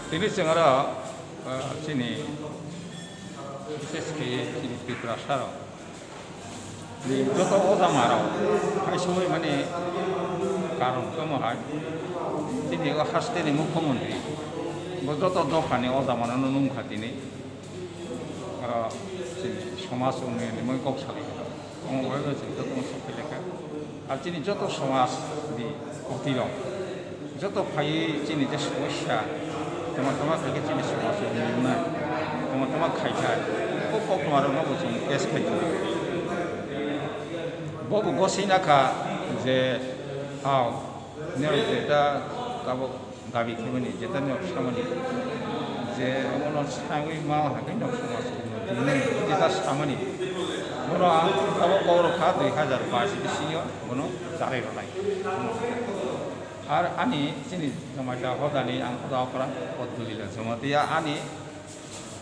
Ini sekarang sini বিশেষ করে sini Tripura সারা যত অজামারাও এই সময় মানে কারণ কেমন হয় তিনি হাসতেনি মুখ্যমন্ত্রী যত দফানি অজামানো নুমখা তিনি সমাজ উন্নয়নে মই কৌশলী যত সফল লেখা আর তিনি যত সমাজ অতিরম যত ফাই চিনি যে সমস্যা তোমার থেকে চিনি সমাজ উন্নয়ন তোমার খাইখায় তোমার নবচন কেস খাইতে ববু গসিনাখা যে এটা গাবো দাবি খেবেনি যেটা সামনে যে আমার সাময়িক মা হাতে সমাজ যেটা সামনে কোনো গাবো গৌরখা 2022 সিও কোনো জারে নাই আর আনি চিনি জমাইটা হদানি আং হদাওকরা পদ্ধতিলা জমাতিয়া আনি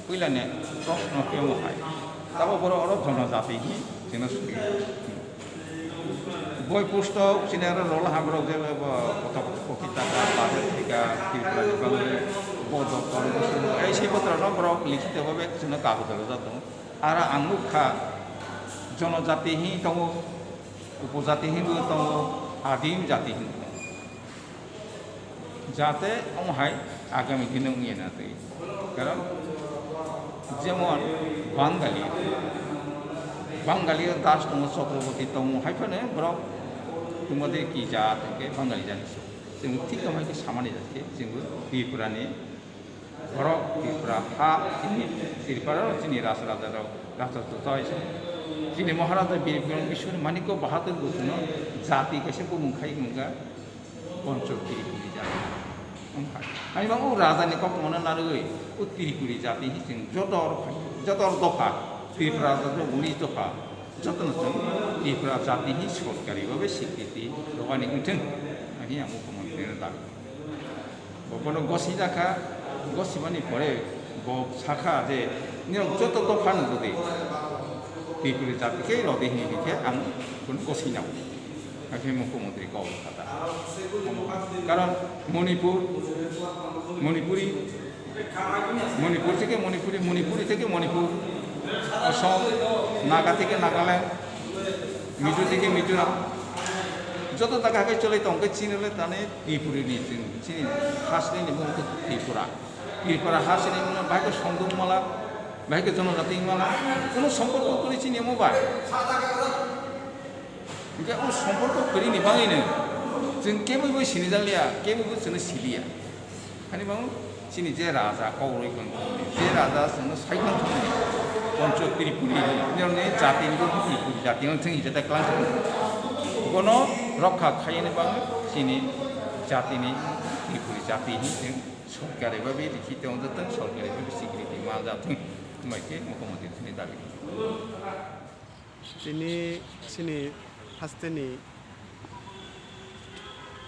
পইলানে প্রশ্ন কেউ হয় তাবো বড় অরব জনজাতি যেন বই পুস্তক চিনার রোল হাগ্র যে প্রকৃতাকা বাজার থেকে এই সেই পত্র বরফ লিখিতভাবে চিহ্ন কাগজ যত আর আঙ্গুখা জনজাতি দङ উপজাতি দङ আদিম জাতি দङ যাতে আমায় আগামী দিনে নিয়ে না দেয় কারণ যেমন বাঙালি দাস দङ চক্রবর্তী দङ হাইফানে বরফ তোমাদের কি জাত থেকে বাঙালি জানিস जों ঠিক আমাকে সামান্য যাচ্ছে जोंबो ত্রিপুরানি বরফ ত্রিপুরা হা ত্রিপুরার যিনি রাজরাজারাव রাজত্ব যিনি মহারাজা বীরবিক্রম কিশোর মানিক্য বাহাদুর বসুন জাতি কাছে बुंखायो मोनगा পঞ্চকিরি জাতি আমি বাবু রাজানি কত মনে না রই ও ত্রিপুরি জাতি जों যত দফা ত্রিপুরা উনি দফা যত্ন ত্রিপুরা জাতি সরকারিভাবে স্বীকৃতি দোকানি উঠেন আমি মুখ্যমন্ত্রীর দাবি কোনো গসি রাখা গসিবানি পরে শাখা যে যত দফা যদি ত্রিপুরি জাতিকে রদেহি দিকে আं কোনো গসি নাও আগে মুখ্যমন্ত্রী কল কথা কারণ মণিপুর থেকে মণিপুরি থেকে মণিপুর অসম নাগা থেকে নাগাল্যান্ড মিজো থেকে মিজোরাম যত জায়গাকে চলে তঙ্কে চিনলে তানে ত্রিপুরি চিনি হাসনি ত্রিপুরা হাসনি ভাইকে সংযোগমালা ভাইকে জনজাতি মালা কোনো সম্পর্ক করে চিনি মোবাইল ও সম্পর্ক করি নিবাङैनो जों केबो सिनिजालिया केबो जोंनो सिलिया खालि बां चिनि जे राजा कौरैगोन जे राजा जोंनो साइगोन थंनि पञ्च त्रिपुरी निरने जातिनि त्रिपुरी जातिनि जों इजाता क्लास कोनो रक्षा खायनो बां चिनि जातिनि त्रिपुरी जातिनि जों सरकारिभाবে लिखित অন্তত सरकारिभाবে স্বীকৃতি মা जाथों माइके मुख्यमंत्री दाबि তিনি হাসতেনি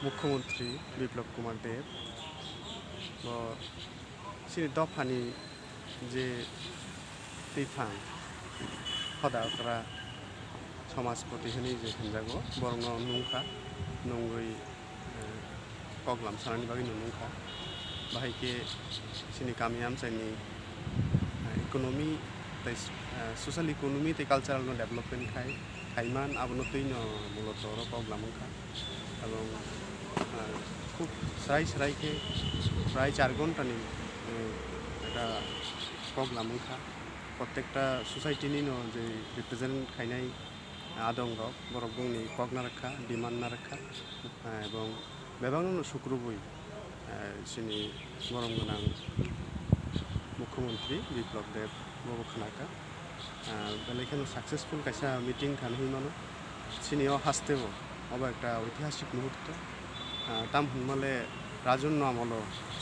মুখ্যমন্ত্রী বিপ্লব কুমার দেব সিনি দফানি যে दैफां हदाफोरा समाज प्रतिहोनि जे होनजागौ बरं नुंखा नंगै कग्लाम सानानि बागै नुंखा बाहायके सिनि गामि आमसाइनि इकोनॉमी सोशल इकोनॉमी ते कालचाराल डेवलपमेंट खाइमान आबनतैनो मूलत कग्लामखा এবং খুব স্রাইকে প্রায় 4 ঘন্টানি এটা কগ্লামখা প্রত্যেকটা সোসাইটিনি যে রিপ্রেজেন্ট খাইনাই আদঙ্গ বরগংনি কগনা রাখা ডিমান্ড না রাখা এবং বেবাংনো শুক্রবই সিনি গরম গোনাं মুখ্যমন্ত্রী বিপ্লব দেব ববখানাকা বেলেখানে সাকসেসফুল কাইসা মিটিং খানহैमानो সিনিও হাসতেও অবা একটা ঐতিহাসিক মুহূর্ত তাম হনমালে রাজন্য আমল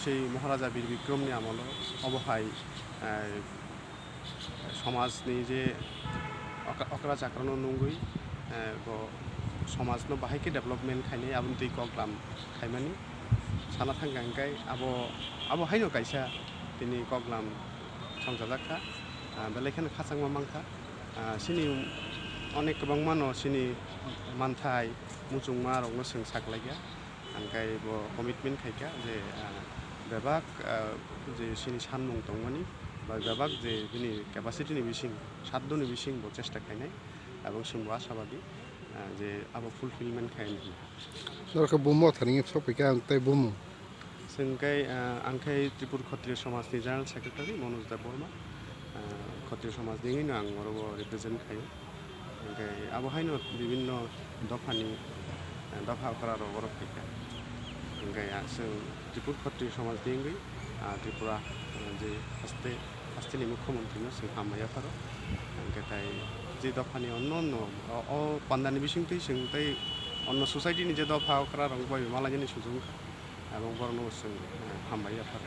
সেই মহারাজা বীর বিক্রমনি আমল অবহাই समाजनि जे अकरा चाक्रानो नंगै समाजनो बाहायके डेभलपमेन्ट खायनाय आबुन दै कग्लाम खायमानि साना थांगांगाय आबो हायनो कायसा दिनै कग्लाम संजाजाखा बेलेखान खासांमा मांखा सिनि अनेक गोबां मानो सिनि मानथाय मुचुंमा रंनो सों साखलायगा आंखाय बो कमिटमेन्ट खायगा जे बेबाक जे सिनि सानमुं दंमानि बा बेबाक जे बिनि केपासिटिनि बिसिं सातदनि बिसिं बो चेष्टा खायनाय এবং जोंबो आसाबादि जे आबो फुलफिलमेन्ट खायनो सरखौ बुमो थारिं सफैका आंते बुमो जोंखाय आंखाय त्रिपुर क्षत्रिय समाजनि जेनेरेल सेक्रेटारि मनज दा बर्मा क्षत्रिय समाज दिङैनो आं अरबो रिप्रेजेन्ट खायो ओमफ्राय आबहायनो बिभिन्न दफानि दफाफोरा अरब फैखा ओमफ्राय जों त्रिपुर क्षत्रिय समाज दिङै त्रिपुरा जे हास्टेनि मुख्यमन्त्रिनो जों हामबायाफोर ओमफ्राय जे दफानि अन्न अ पान्दानि बिसिंथै जोंथाय अन्न ससाइटिनि जे दफाफोरा रंबाय मालायनि सुजुं এবং বর্ণ হামবাই আফার